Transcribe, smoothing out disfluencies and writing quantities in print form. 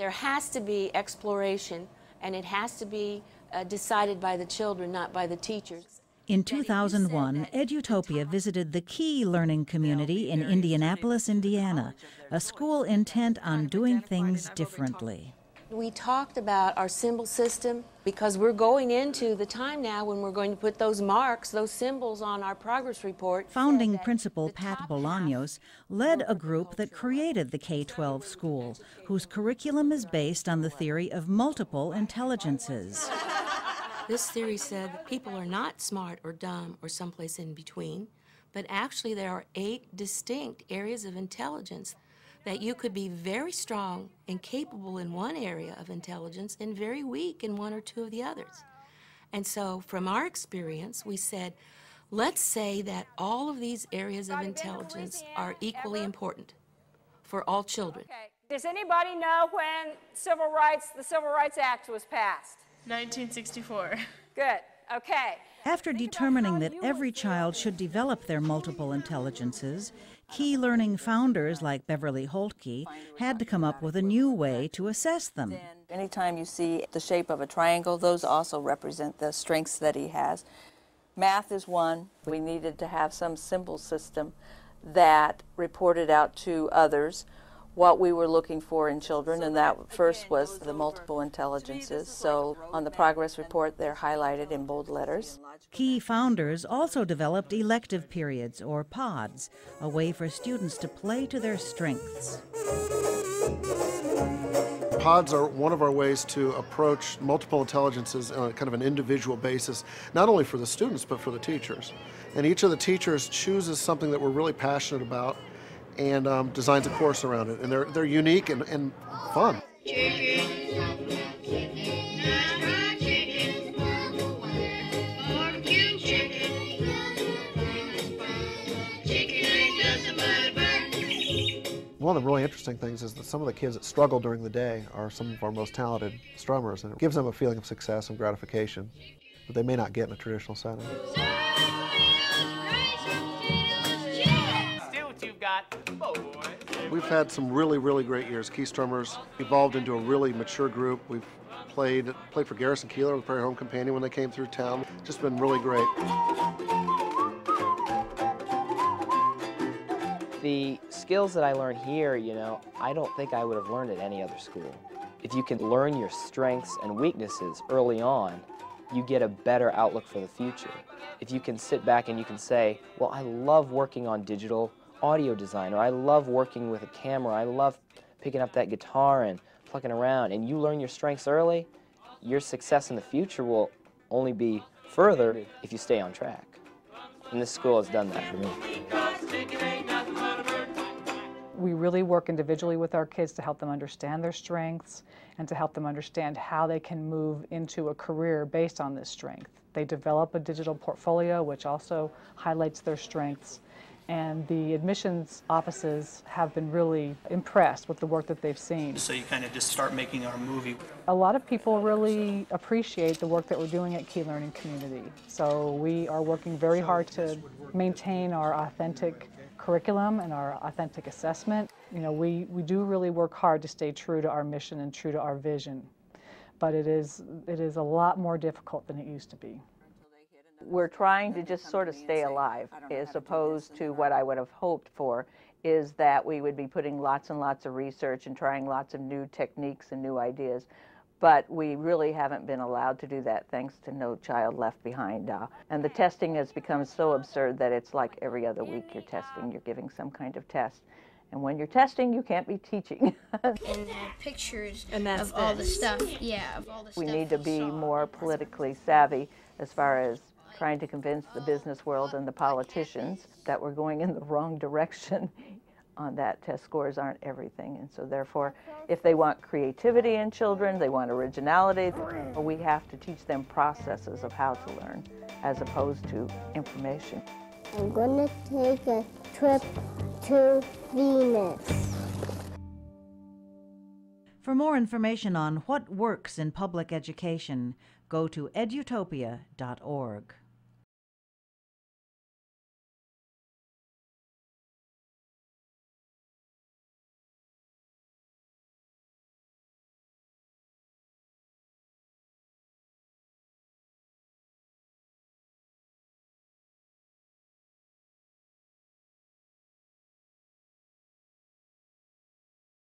There has to be exploration, and it has to be decided by the children, not by the teachers. In 2001, Edutopia visited the Key learning community in Indianapolis, Indiana, a school intent on doing things differently. We talked about our symbol system because we're going into the time now when we're going to put those marks, those symbols on our progress report. Founding principal Pat Bolaños led a group that created the K-12 school, whose curriculum is based on the theory of multiple intelligences. This theory said that people are not smart or dumb or someplace in between, but actually there are 8 distinct areas of intelligence, that you could be very strong and capable in one area of intelligence and very weak in one or two of the others. And so from our experience, we said, let's say that all of these areas of intelligence are equally important for all children. Okay. Does anybody know when the Civil Rights Act was passed? 1964. Good. Okay. After determining that every child should develop their multiple intelligences, Key Learning founders like Beverly Holtke had to come up with a new way to assess them. Anytime you see the shape of a triangle, those also represent the strengths that he has. Math is one. We needed to have some symbol system that reported out to others what we were looking for in children, and that first was the multiple intelligences. So on the progress report, they're highlighted in bold letters. Key founders also developed elective periods, or pods, a way for students to play to their strengths. Pods are one of our ways to approach multiple intelligences on kind of an individual basis, not only for the students, but for the teachers. And each of the teachers chooses something that we're really passionate about and designs a course around it. And they're unique and fun. One of the really interesting things is that some of the kids that struggle during the day are some of our most talented strummers, and it gives them a feeling of success and gratification that they may not get in a traditional setting. We've had some really, really great years. Key Strummers evolved into a really mature group. We've played for Garrison Keillor with Prairie Home Companion when they came through town. Just been really great. The skills that I learned here, I don't think I would have learned at any other school. If you can learn your strengths and weaknesses early on, you get a better outlook for the future. If you can sit back and you can say, well, I love working on digital audio design, or I love working with a camera, I love picking up that guitar and plucking around, and you learn your strengths early, your success in the future will only be further if you stay on track. And this school has done that for me. We really work individually with our kids to help them understand their strengths and to help them understand how they can move into a career based on this strength. They develop a digital portfolio which also highlights their strengths, and the admissions offices have been really impressed with the work that they've seen. So you kind of just start making our movie. A lot of people really appreciate the work that we're doing at Key Learning Community. So we are working very hard to maintain our authentic curriculum and our authentic assessment. We do really work hard to stay true to our mission and true to our vision, but it is a lot more difficult than it used to be. We're trying to just sort of stay alive, as opposed to what I would have hoped for is that we would be putting lots and lots of research and trying lots of new techniques and new ideas. But we really haven't been allowed to do that thanks to No Child Left Behind. And the testing has become so absurd that it's like every other week you're testing, you're giving some kind of test. And when you're testing, you can't be teaching. And pictures of all the stuff. Yeah, of all the stuff. We need to be more politically savvy as far as trying to convince the business world and the politicians that we're going in the wrong direction on that. Test scores aren't everything, and so therefore if they want creativity in children, they want originality, we have to teach them processes of how to learn as opposed to information. I'm going to take a trip to Venus. For more information on what works in public education, go to edutopia.org.